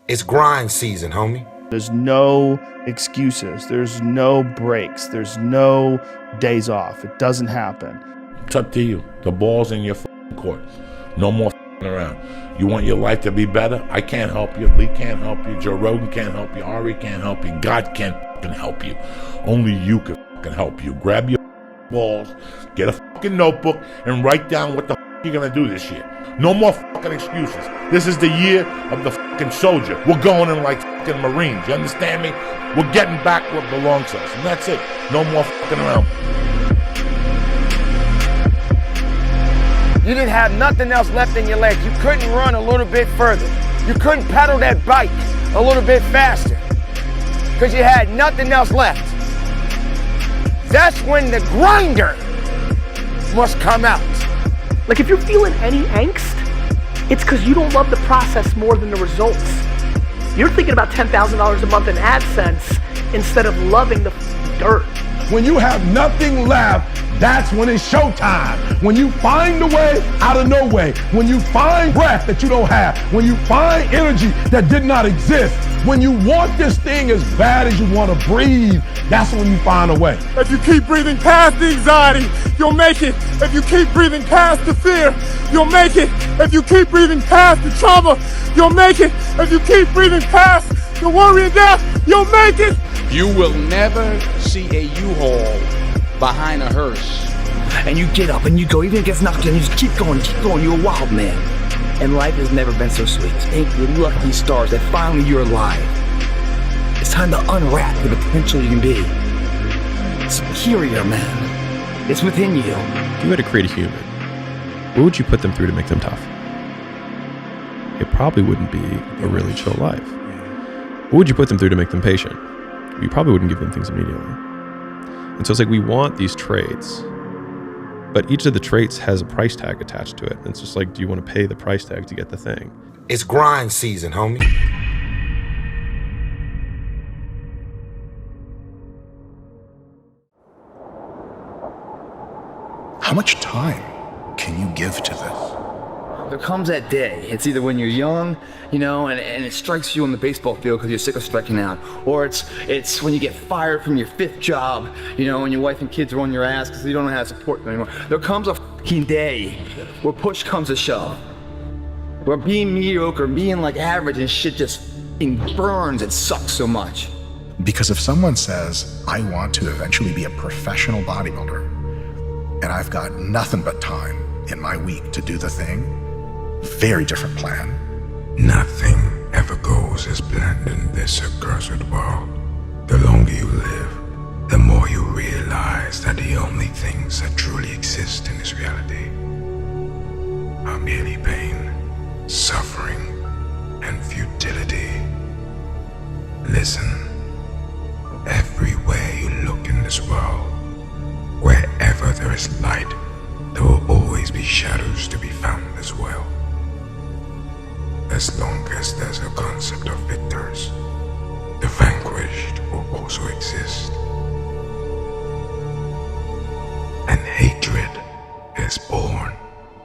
It's grind season, homie. There's no excuses. There's no breaks. There's no days off. It doesn't happen. It's up to you. The ball's in your court. No more around. You want your life to be better? I can't help you. Lee can't help you. Joe Rogan can't help you. Aubrey can't help you. God can't help you. Only you can help you. Grab your balls, get a notebook, and write down what the you're gonna do this year. No more excuses. This is the year of the soldier. We're going in like Marines. You understand me? We're getting back what belongs to us, and that's it. No more around. You didn't have nothing else left in your legs. You couldn't run a little bit further. You couldn't pedal that bike a little bit faster because you had nothing else left. That's when the grinder must come out. Like if you're feeling any angst, it's because you don't love the process more than the results. You're thinking about $10,000 a month in AdSense instead of loving the dirt. When you have nothing left, that's when it's showtime. When you find a way out of no way. When you find breath that you don't have. When you find energy that did not exist. When you want this thing as bad as you want to breathe, that's when you find a way. If you keep breathing past the anxiety, you'll make it. If you keep breathing past the fear, you'll make it. If you keep breathing past the trauma, you'll make it. If you keep breathing past the worry and death, you'll make it. You will never see a U-Haul behind a hearse. And you get up and you go, even if it gets knocked down, you just keep going, you're a wild man. And life has never been so sweet. Thank you, lucky stars that finally you're alive. It's time to unwrap the potential you can be. Superior, man. It's within you. If you had to create a human, what would you put them through to make them tough? It probably wouldn't be a really chill life. What would you put them through to make them patient? You probably wouldn't give them things immediately. And so it's like we want these traits, but each of the traits has a price tag attached to it. And it's just like, do you want to pay the price tag to get the thing? It's grind season, homie. How much time can you give to this? There comes that day. It's either when you're young, you know, and it strikes you on the baseball field because you're sick of striking out, or it's when you get fired from your 5th job, you know, and your wife and kids are on your ass because you don't know how to support them anymore. There comes a fucking day where push comes to shove, where being mediocre, being like average and shit just burns and sucks so much. Because if someone says, I want to eventually be a professional bodybuilder, and I've got nothing but time in my week to do the thing, very different plan. Nothing ever goes as planned in this accursed world. The longer you live, the more you realize that the only things that truly exist in this reality are merely pain, suffering, and futility. Listen, everywhere you look in this world, wherever there is light, there will always be shadows to be found as well. As long as there's a concept of victors, the vanquished will also exist. And hatred is born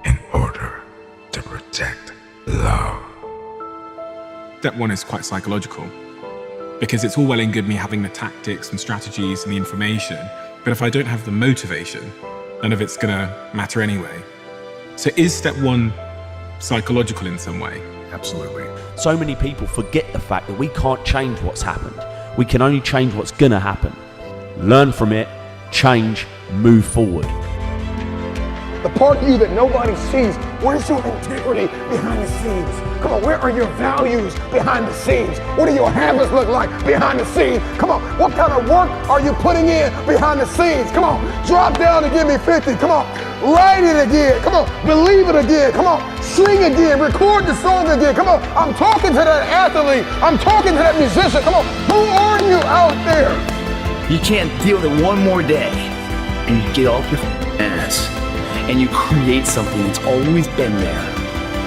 in order to protect love. Step one is quite psychological, because it's all well and good me having the tactics and strategies and the information, but if I don't have the motivation, none of it's gonna matter anyway. So is step one psychological in some way? Absolutely. So many people forget the fact that we can't change what's happened. We can only change what's gonna happen. Learn from it, change, move forward. The part of you that nobody sees. Where's your integrity behind the scenes? Come on, where are your values behind the scenes? What do your habits look like behind the scenes? Come on, what kind of work are you putting in behind the scenes? Come on, drop down and give me 50. Come on, write it again. Come on, believe it again. Come on, sing again, record the song again. Come on, I'm talking to that athlete. I'm talking to that musician. Come on, who are you out there? You can't deal with it one more day, and you get off your ass, and you create something that's always been there.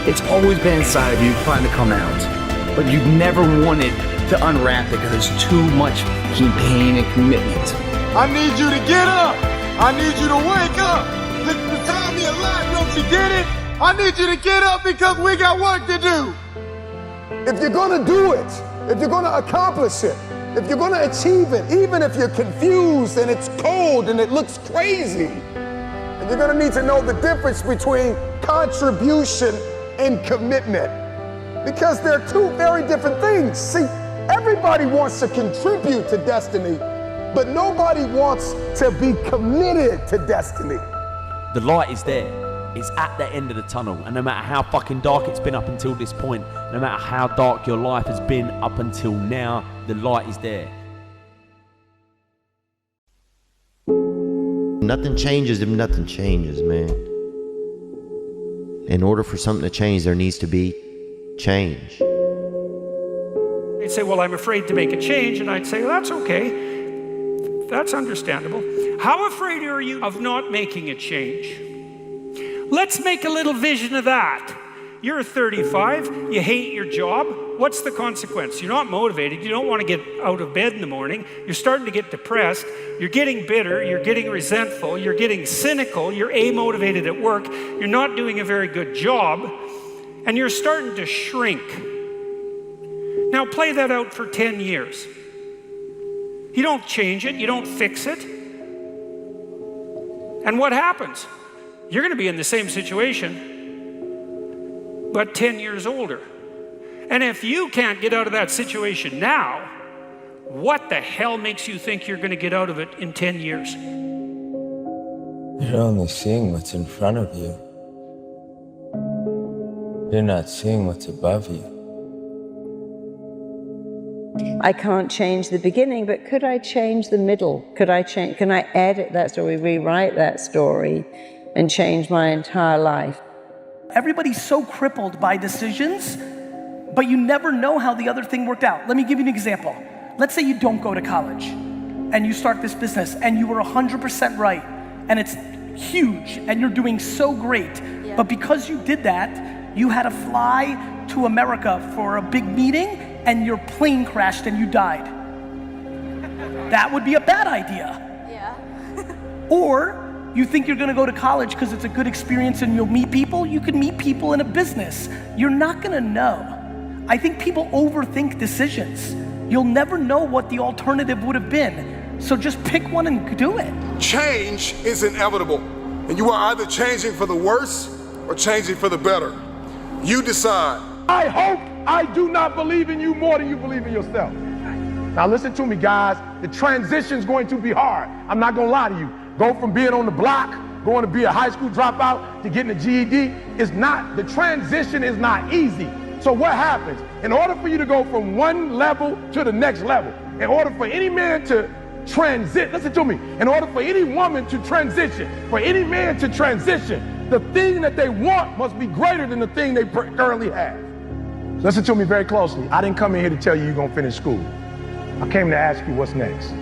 It's always been inside of you trying to come out, but you've never wanted to unwrap it because there's too much pain and commitment. I need you to get up. I need you to wake up. The time you're alive, don't you get it? I need you to get up because we got work to do. If you're gonna do it, if you're gonna accomplish it, if you're gonna achieve it, even if you're confused and it's cold and it looks crazy, and you're gonna need to know the difference between contribution and commitment, because they're two very different things. See, everybody wants to contribute to destiny, but nobody wants to be committed to destiny. The light is there. It's at the end of the tunnel, and no matter how fucking dark it's been up until this point, no matter how dark your life has been up until now, the light is there. Nothing changes if nothing changes, man. In order for something to change, there needs to be change. They'd say, well, I'm afraid to make a change, and I'd say, well, that's okay. That's understandable. How afraid are you of not making a change? Let's make a little vision of that. You're 35, you hate your job. What's the consequence? You're not motivated, you don't want to get out of bed in the morning, you're starting to get depressed, you're getting bitter, you're getting resentful, you're getting cynical, you're amotivated at work, you're not doing a very good job, and you're starting to shrink. Now play that out for 10 years. You don't change it, you don't fix it. And what happens? You're going to be in the same situation, but 10 years older. And if you can't get out of that situation now, what the hell makes you think you're going to get out of it in 10 years? You're only seeing what's in front of you. You're not seeing what's above you. I can't change the beginning, but could I change the middle? Can I edit that story, rewrite that story, and change my entire life? Everybody's so crippled by decisions, but you never know how the other thing worked out. Let me give you an example. Let's say you don't go to college and you start this business and you were 100% right and it's huge and you're doing so great. Yeah. But because you did that, you had to fly to America for a big meeting and your plane crashed and you died. That would be a bad idea. Yeah. Or you think you're gonna go to college because it's a good experience and you'll meet people? You can meet people in a business. You're not gonna know. I think people overthink decisions. You'll never know what the alternative would have been. So just pick one and do it. Change is inevitable, and you are either changing for the worse or changing for the better. You decide. I hope I do not believe in you more than you believe in yourself. Now listen to me, guys. The transition's going to be hard. I'm not gonna lie to you. Go from being on the block, going to be a high school dropout, to getting a GED, the transition is not easy. So what happens? In order for you to go from one level to the next level, in order for any man to transit, listen to me, in order for any woman to transition, for any man to transition, the thing that they want must be greater than the thing they currently have. Listen to me very closely. I didn't come in here to tell you you're gonna finish school. I came to ask you what's next.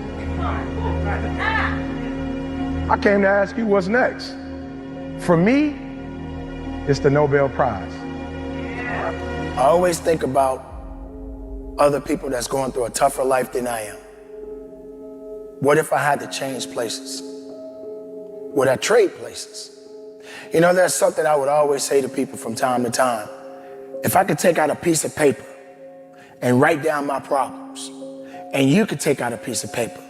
I came to ask you what's next. For me, it's the Nobel Prize. I always think about other people that's going through a tougher life than I am. What if I had to change places? Would I trade places? You know, there's something I would always say to people from time to time. If I could take out a piece of paper and write down my problems, and you could take out a piece of paper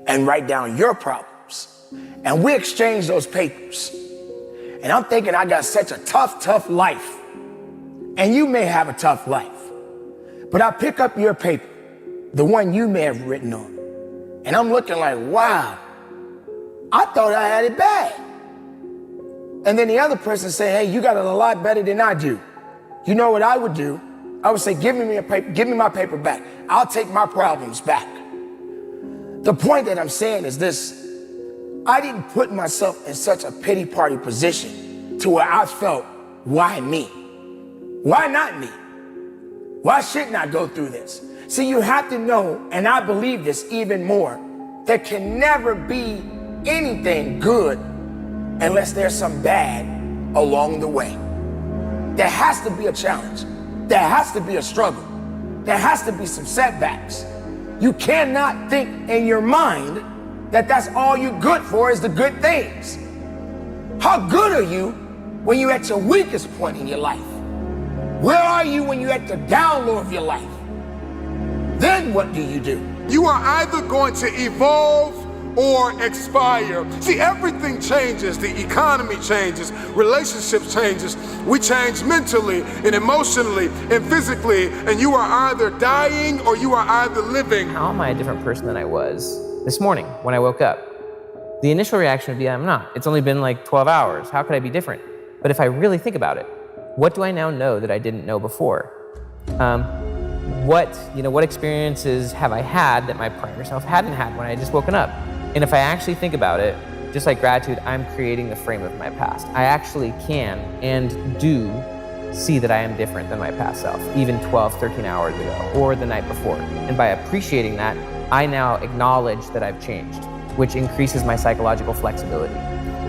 and write down your problems, and we exchange those papers, and I'm thinking I got such a tough life, and you may have a tough life, but I pick up your paper, the one you may have written on, and I'm looking like, wow, I thought I had it bad. And then the other person say, hey, you got it a lot better than I do. You know what I would do? I would say, give me my paper back. I'll take my problems back. The point that I'm saying is this: I didn't put myself in such a pity party position to where I felt, why me? Why not me? Why shouldn't I go through this? See, you have to know, and I believe this even more, there can never be anything good unless there's some bad along the way. There has to be a challenge. There has to be a struggle. There has to be some setbacks. You cannot think in your mind that that's all you're good for is the good things. How good are you when you're at your weakest point in your life? Where are you when you're at the down low of your life? Then what do? You are either going to evolve or expire. See, everything changes. The economy changes, relationships changes. We change mentally and emotionally and physically, and you are either dying or you are either living. How am I a different person than I was this morning when I woke up? The initial reaction would be, I'm not. It's only been like 12 hours. How could I be different? But if I really think about it, what do I now know that I didn't know before? What experiences have I had that my prior self hadn't had when I had just woken up? And if I actually think about it, just like gratitude, I'm creating the frame of my past. I actually can and do see that I am different than my past self, even 12, 13 hours ago, or the night before. And by appreciating that, I now acknowledge that I've changed, which increases my psychological flexibility.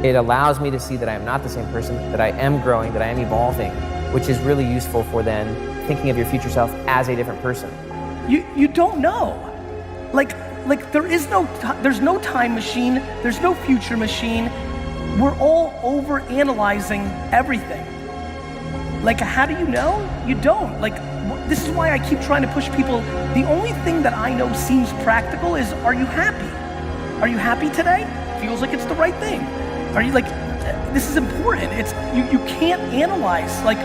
It allows me to see that I am not the same person, that I am growing, that I am evolving, which is really useful for then thinking of your future self as a different person. You don't know. Like there's no time machine, there's no future machine. We're all over analyzing everything. Like, how do you know? You don't. Like, this is why I keep trying to push people. The only thing that I know seems practical is, are you happy? Are you happy today? Feels like it's the right thing. Are you like, this is important. It's you can't analyze. Like,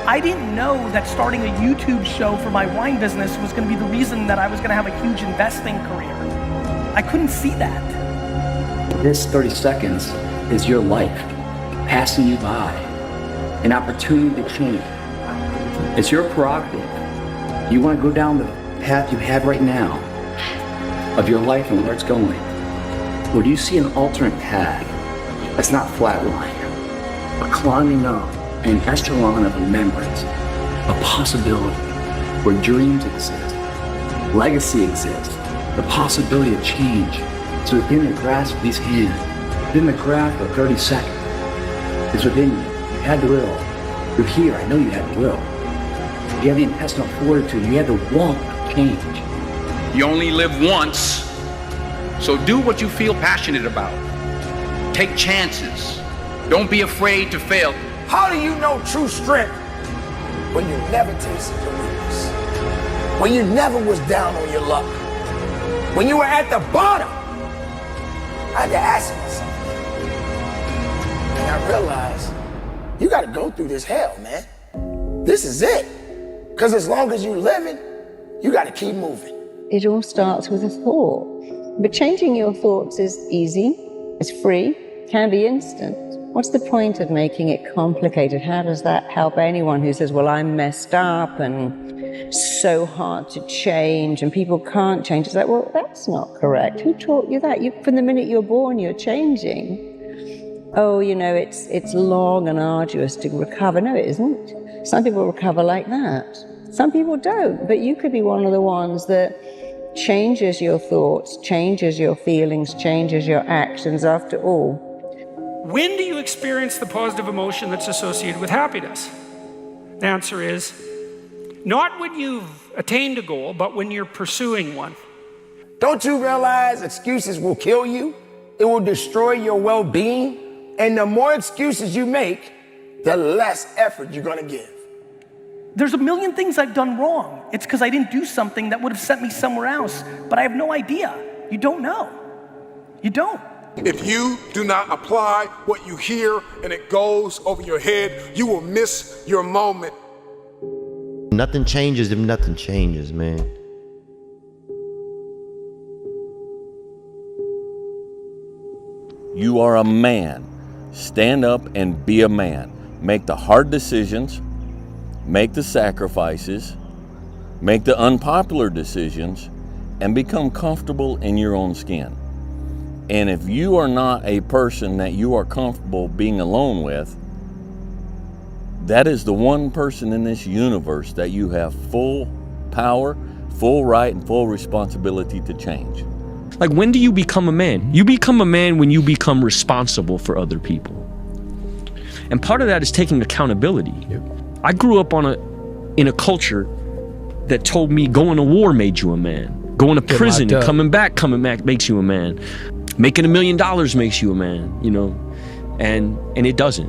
I didn't know that starting a YouTube show for my wine business was gonna be the reason that I was gonna have a huge investing career. I couldn't see that. This 30 seconds is your life passing you by, an opportunity to change. It's your prerogative. You want to go down the path you have right now of your life and where it's going. Or do you see an alternate path that's not flatline, but climbing up an echelon of remembrance, a possibility where dreams exist, legacy exists, the possibility of change. It's within the grasp of these hands, within the grasp of 30 seconds. It's within you. You had the will. You're here. I know you had the will. You have the intestinal fortitude. You had the want to change. You only live once, so do what you feel passionate about. Take chances. Don't be afraid to fail. How do you know true strength when you never tasted your weakness? When you never was down on your luck? When you were at the bottom? I had to ask myself. And I realized, you gotta go through this hell, man. This is it. Because as long as you're living, you gotta keep moving. It all starts with a thought. But changing your thoughts is easy, it's free, can be instant. What's the point of making it complicated? How does that help anyone who says, well, I'm messed up and so hard to change and people can't change? It's like, well, that's not correct. Who taught you that? From the minute you're born, you're changing. Oh, it's long and arduous to recover. No, it isn't. Some people recover like that. Some people don't, but you could be one of the ones that changes your thoughts, changes your feelings, changes your actions after all. When do you experience the positive emotion that's associated with happiness? The answer is, not when you've attained a goal, but when you're pursuing one. Don't you realize excuses will kill you? It will destroy your well-being. And the more excuses you make, the less effort you're gonna give. There's a million things I've done wrong. It's because I didn't do something that would have sent me somewhere else, but I have no idea. You don't know. You don't. If you do not apply what you hear and it goes over your head, you will miss your moment. Nothing changes if nothing changes, man. You are a man. Stand up and be a man. Make the hard decisions, make the sacrifices, make the unpopular decisions, and become comfortable in your own skin. And if you are not a person that you are comfortable being alone with, that is the one person in this universe that you have full power, full right, and full responsibility to change. Like, when do you become a man? You become a man when you become responsible for other people. And part of that is taking accountability. Yep. I grew up in a culture that told me going to war made you a man. Going to prison and coming back makes you a man. Making $1 million makes you a man, and it doesn't.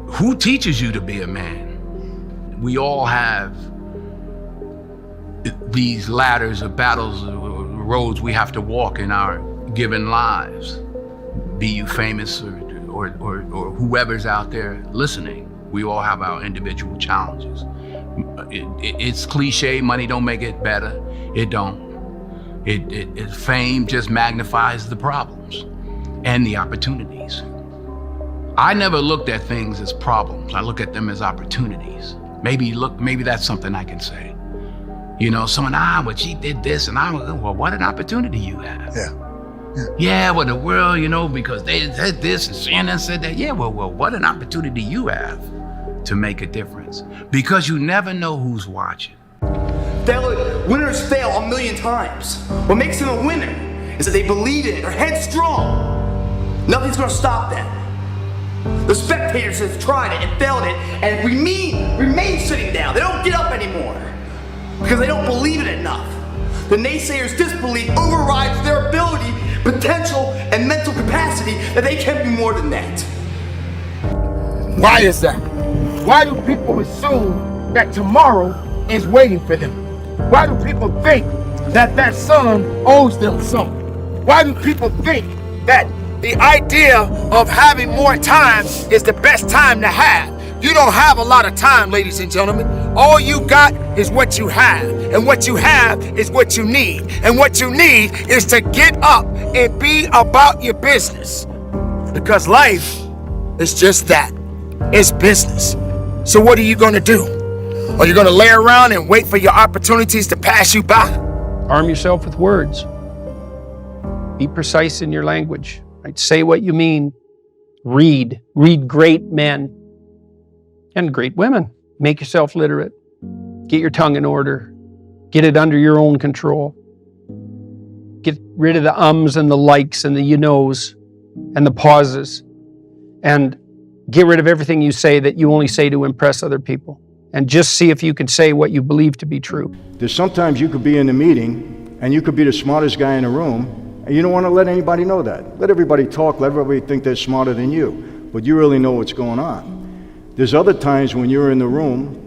Who teaches you to be a man? we all have these ladders of battles, roads we have to walk in our given lives. Be you famous or whoever's out there listening, we all have our individual challenges. It's cliche, money don't make it better. It don't. Fame just magnifies the problems and the opportunities. I never looked at things as problems. I look at them as opportunities. Maybe that's something I can say. You know, someone, but she did this, and I was, well, what an opportunity you have. Yeah, well, the world, you know, because they said this and CNN said that. Yeah, well, what an opportunity you have to make a difference. Because you never know who's watching. Winners fail a million times. What makes them a winner is that they believe in it, they're headstrong. Nothing's gonna stop them. The spectators have tried it and failed it and remain sitting down. They don't get up anymore because they don't believe it enough. The naysayers' disbelief overrides their ability, potential, and mental capacity that they can be more than that. Why is that? Why do people assume that tomorrow is waiting for them? Why do people think that that son owes them something? Why do people think that the idea of having more time is the best time to have? You don't have a lot of time, ladies and gentlemen. All you got is what you have. And what you have is what you need. And what you need is to get up and be about your business. Because life is just that. It's business. So what are you gonna do? Are you gonna lay around and wait for your opportunities to pass you by? Arm yourself with words. Be precise in your language. Right? Say what you mean. Read great men and great women. Make yourself literate. Get your tongue in order. Get it under your own control. Get rid of the ums and the likes and the you knows and the pauses. And get rid of everything you say that you only say to impress other people. And just see if you can say what you believe to be true. There's sometimes you could be in a meeting and you could be the smartest guy in the room and you don't want to let anybody know that. Let everybody talk, let everybody think they're smarter than you, but you really know what's going on. There's other times when you're in the room,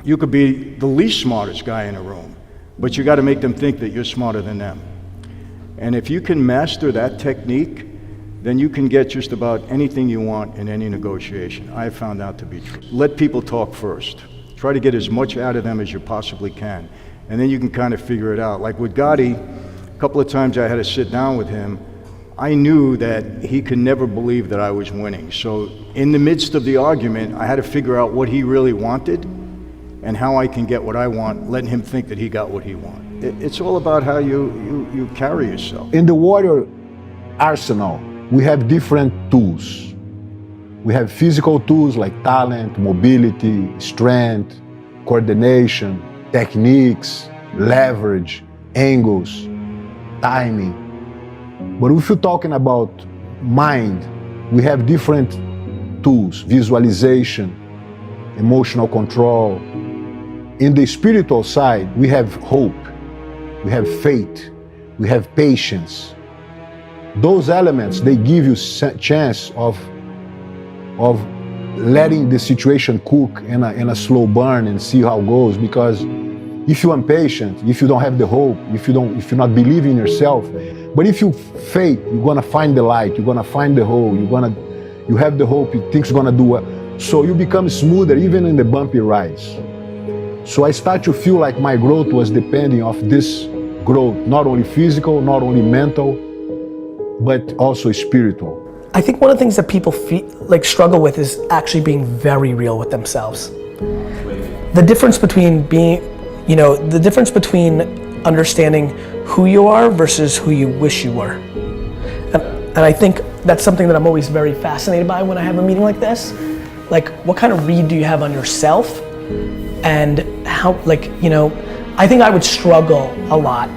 you could be the least smartest guy in the room, but you got to make them think that you're smarter than them. And if you can master that technique, then you can get just about anything you want in any negotiation. I have found out to be true. Let people talk first. Try to get as much out of them as you possibly can. And then you can kind of figure it out. Like with Gotti, a couple of times I had to sit down with him. I knew that he could never believe that I was winning. So in the midst of the argument, I had to figure out what he really wanted and how I can get what I want, letting him think that he got what he wanted. It's all about how you carry yourself. In the warrior arsenal, we have different tools. We have physical tools like talent, mobility, strength, coordination, techniques, leverage, angles, timing. But if you're talking about mind, we have different tools, visualization, emotional control. In the spiritual side, we have hope, we have faith, we have patience. Those elements, they give you chance of letting the situation cook in a slow burn and see how it goes. Because if you're impatient, if you don't have the hope, if you're not believing in yourself, but if you faith, you're gonna find the light, you're gonna find the hole, you have the hope, things are gonna do well. So you become smoother even in the bumpy rides. So I start to feel like my growth was depending on this growth, not only physical, not only mental, but also spiritual. I think one of the things that people struggle with is actually being very real with themselves. The difference between understanding who you are versus who you wish you were. And I think that's something that I'm always very fascinated by when I have a meeting like this. Like, what kind of read do you have on yourself? And how, I think I would struggle a lot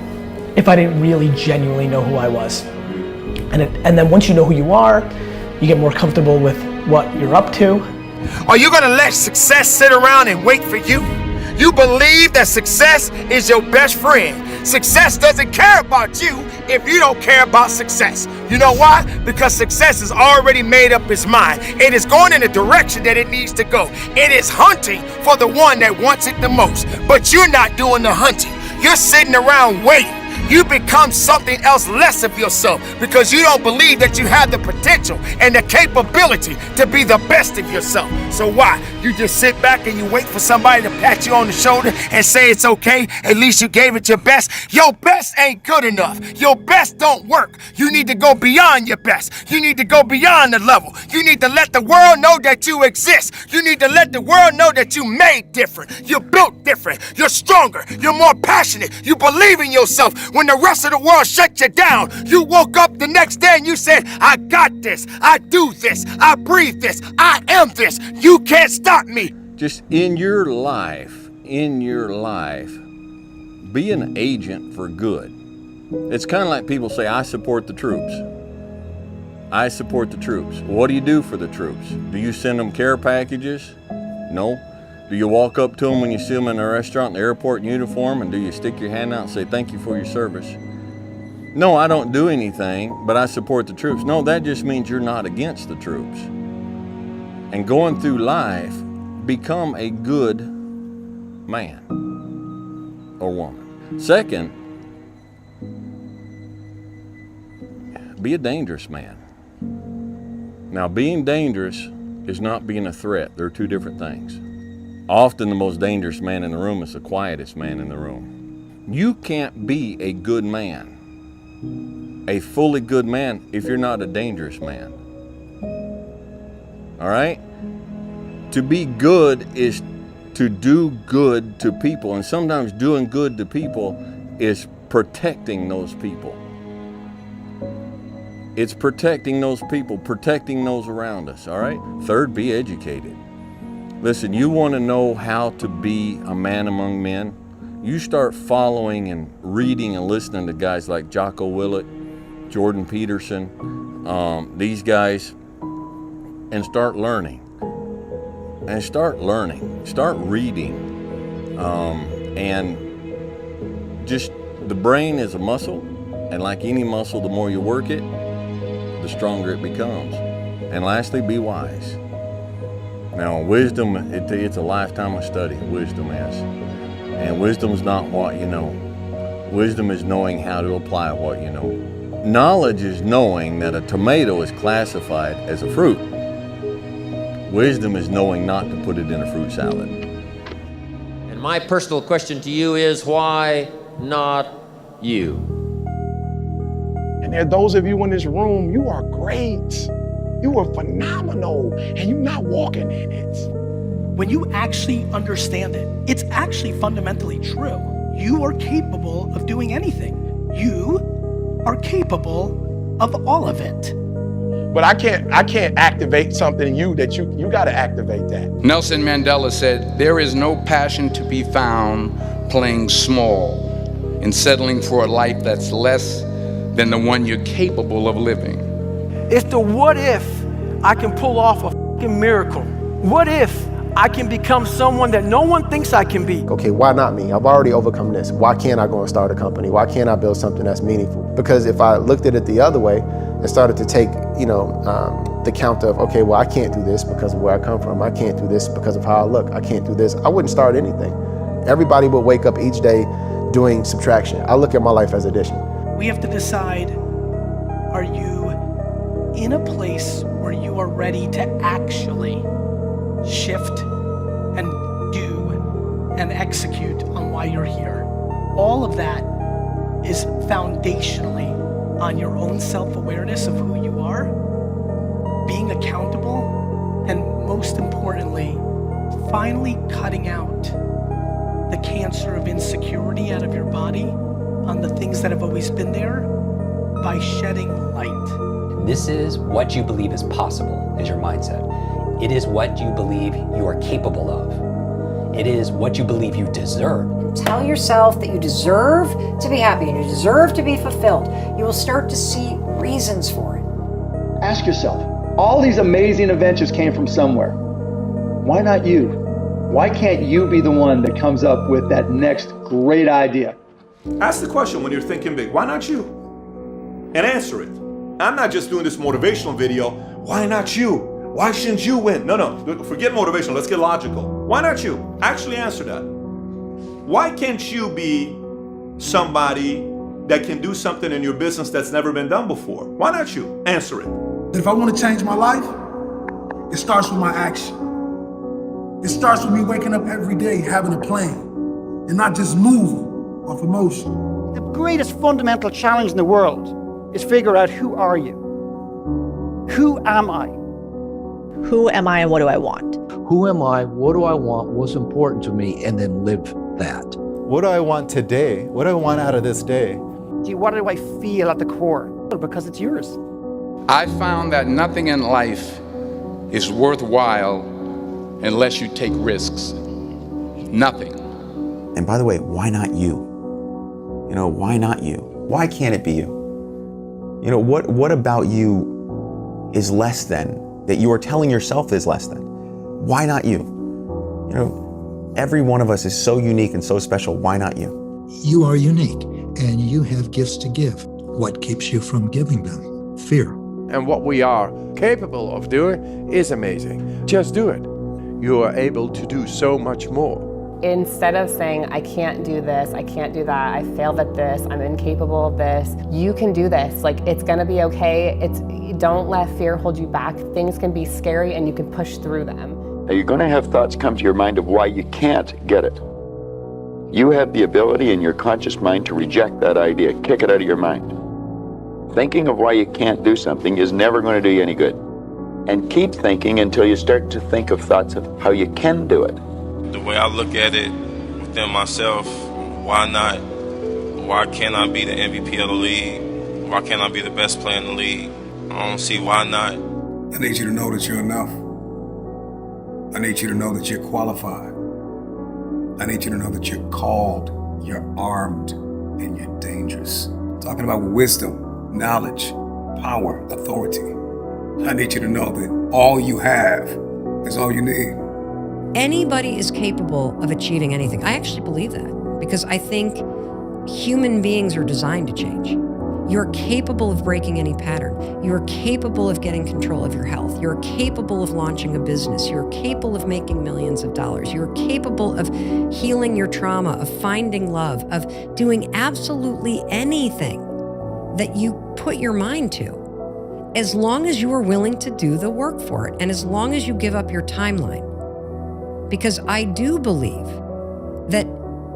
if I didn't really genuinely know who I was. And then once you know who you are, you get more comfortable with what you're up to. Are you gonna let success sit around and wait for you? You believe that success is your best friend. Success doesn't care about you if you don't care about success. You know why? Because success has already made up its mind. It is going in the direction that it needs to go. It is hunting for the one that wants it the most. But you're not doing the hunting. You're sitting around waiting. You become something else less of yourself because you don't believe that you have the potential and the capability to be the best of yourself. So why? You just sit back and you wait for somebody to pat you on the shoulder and say it's okay. At least you gave it your best. Your best ain't good enough. Your best don't work. You need to go beyond your best. You need to go beyond the level. You need to let the world know that you exist. You need to let the world know that you made different. You're built different. You're stronger. You're more passionate. You believe in yourself. When the rest of the world shut you down, you woke up the next day and you said, I got this, I do this, I breathe this, I am this. You can't stop me. Just in your life, be an agent for good. It's kind of like people say, I support the troops. I support the troops. What do you do for the troops? Do you send them care packages? No. Do you walk up to them when you see them in a restaurant, in the airport in uniform, and do you stick your hand out and say, thank you for your service? No, I don't do anything, but I support the troops. No, that just means you're not against the troops. And going through life, become a good man or woman. Second, be a dangerous man. Now, being dangerous is not being a threat. They're two different things. Often the most dangerous man in the room is the quietest man in the room. You can't be a good man, a fully good man, if you're not a dangerous man. All right? To be good is to do good to people, and sometimes doing good to people is protecting those people. It's protecting those people, protecting those around us, all right? Third, be educated. Listen, you want to know how to be a man among men? You start following and reading and listening to guys like Jocko Willink, Jordan Peterson, these guys, and start learning. Start reading. And just, the brain is a muscle, and like any muscle, the more you work it, the stronger it becomes. And lastly, be wise. Now, wisdom, it's a lifetime of study, wisdom is. And wisdom's not what you know. Wisdom is knowing how to apply what you know. Knowledge is knowing that a tomato is classified as a fruit. Wisdom is knowing not to put it in a fruit salad. And my personal question to you is, why not you? And there are those of you in this room, you are great. You are phenomenal, and you're not walking in it. When you actually understand it, it's actually fundamentally true. You are capable of doing anything. You are capable of all of it. But I can't activate something in you that you got to activate that. Nelson Mandela said, there is no passion to be found playing small and settling for a life that's less than the one you're capable of living. It's the what if I can pull off a fucking miracle. What if I can become someone that no one thinks I can be? Okay, why not me? I've already overcome this. Why can't I go and start a company? Why can't I build something that's meaningful? Because if I looked at it the other way and started to take, the count of, okay, well, I can't do this because of where I come from. I can't do this because of how I look. I can't do this. I wouldn't start anything. Everybody would wake up each day doing subtraction. I look at my life as addition. We have to decide, are you in a place where you are ready to actually shift and do and execute on why you're here? All of that is foundationally on your own self-awareness of who you are, being accountable, and most importantly, finally cutting out the cancer of insecurity out of your body on the things that have always been there by shedding light. This is what you believe is possible, is your mindset. It is what you believe you are capable of. It is what you believe you deserve. Tell yourself that you deserve to be happy and you deserve to be fulfilled. You will start to see reasons for it. Ask yourself, all these amazing adventures came from somewhere. Why not you? Why can't you be the one that comes up with that next great idea? Ask the question when you're thinking big, why not you? And answer it. I'm not just doing this motivational video, why not you? Why shouldn't you win? No, forget motivational, let's get logical. Why not you? Actually answer that. Why can't you be somebody that can do something in your business that's never been done before? Why not you? Answer it. If I want to change my life, it starts with my action. It starts with me waking up every day having a plan and not just moving off emotion. The greatest fundamental challenge in the world is figure out who are you? Who am I? Who am I and what do I want? Who am I? What do I want? What's important to me? And then live that. What do I want today? What do I want out of this day? What do I feel at the core? Because it's yours. I found that nothing in life is worthwhile unless you take risks. Nothing. And by the way, why not you? You know, why not you? Why can't it be you? You know, what about you is less than, that you are telling yourself is less than? Why not you? You know, every one of us is so unique and so special. Why not you? You are unique and you have gifts to give. What keeps you from giving them? Fear. And what we are capable of doing is amazing. Just do it. You are able to do so much more. Instead of saying, I can't do this, I can't do that, I failed at this, I'm incapable of this, you can do this. Like, it's gonna be okay. Don't let fear hold you back. Things can be scary and you can push through them. Now, you're gonna have thoughts come to your mind of why you can't get it. You have the ability in your conscious mind to reject that idea, kick it out of your mind. Thinking of why you can't do something is never gonna do you any good. And keep thinking until you start to think of thoughts of how you can do it. The way I look at it within myself, why not? Why can't I be the MVP of the league? Why can't I be the best player in the league? I don't see why not. I need you to know that you're enough. I need you to know that you're qualified. I need you to know that you're called, you're armed, and you're dangerous. Talking about wisdom, knowledge, power, authority. I need you to know that all you have is all you need. Anybody is capable of achieving anything. I actually believe that because I think human beings are designed to change. You're capable of breaking any pattern. You're capable of getting control of your health. You're capable of launching a business. You're capable of making millions of dollars. You're capable of healing your trauma, of finding love, of doing absolutely anything that you put your mind to, as long as you are willing to do the work for it and as long as you give up your timeline. Because I do believe that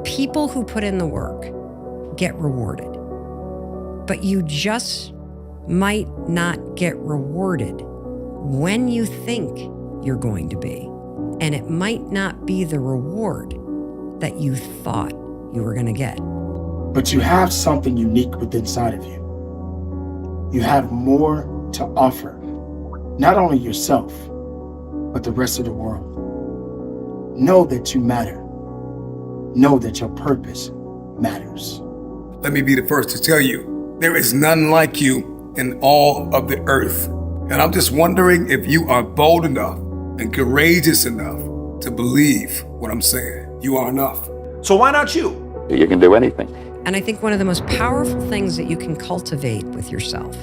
people who put in the work get rewarded. But you just might not get rewarded when you think you're going to be. And it might not be the reward that you thought you were going to get. But you have something unique within inside of you. You have more to offer, not only yourself, but the rest of the world. Know that you matter. Know that your purpose matters. Let me be the first to tell you, there is none like you in all of the earth. And I'm just wondering if you are bold enough and courageous enough to believe what I'm saying. You are enough. So why not you? You can do anything. And I think one of the most powerful things that you can cultivate with yourself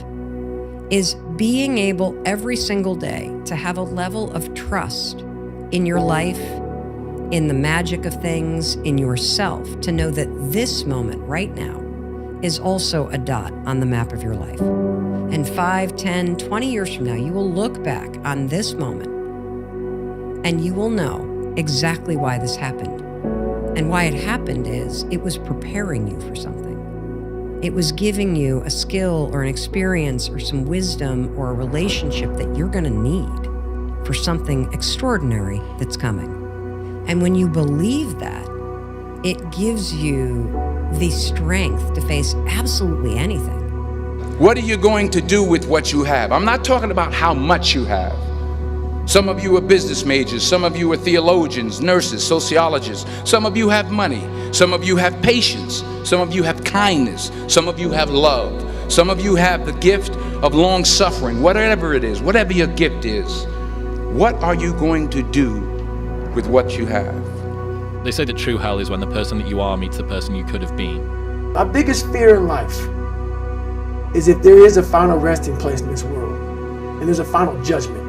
is being able every single day to have a level of trust in your life, in the magic of things, in yourself, to know that this moment right now is also a dot on the map of your life. And 5, 10, 20 years from now, you will look back on this moment and you will know exactly why this happened. And why it happened is it was preparing you for something. It was giving you a skill or an experience or some wisdom or a relationship that you're gonna need for something extraordinary that's coming. And when you believe that, it gives you the strength to face absolutely anything. What are you going to do with what you have? I'm not talking about how much you have. Some of you are business majors, some of you are theologians, nurses, sociologists, some of you have money, some of you have patience, some of you have kindness, some of you have love, some of you have the gift of long suffering, whatever it is, whatever your gift is. What are you going to do with what you have. They say that true hell is when the person that you are meets the person you could have been. My biggest fear in life is if there is a final resting place in this world, and there's a final judgment,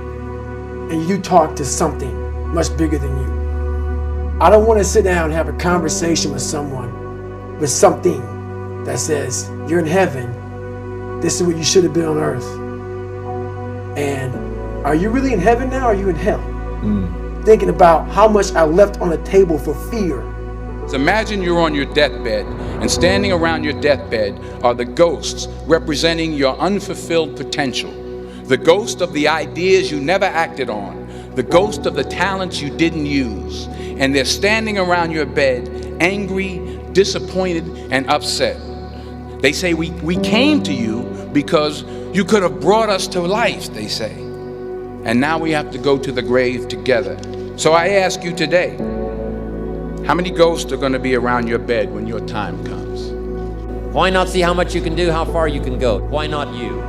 and you talk to something much bigger than you. I don't want to sit down and have a conversation with someone with something that says, you're in heaven, this is what you should have been on earth. And are you really in heaven now, or are you in hell? Thinking about how much I left on the table for fear. So imagine you're on your deathbed, and standing around your deathbed are the ghosts representing your unfulfilled potential. The ghost of the ideas you never acted on. The ghost of the talents you didn't use. And they're standing around your bed, angry, disappointed, and upset. They say, we came to you because you could have brought us to life, they say. And now we have to go to the grave together. So I ask you today, how many ghosts are going to be around your bed when your time comes? Why not see how much you can do, how far you can go? Why not you?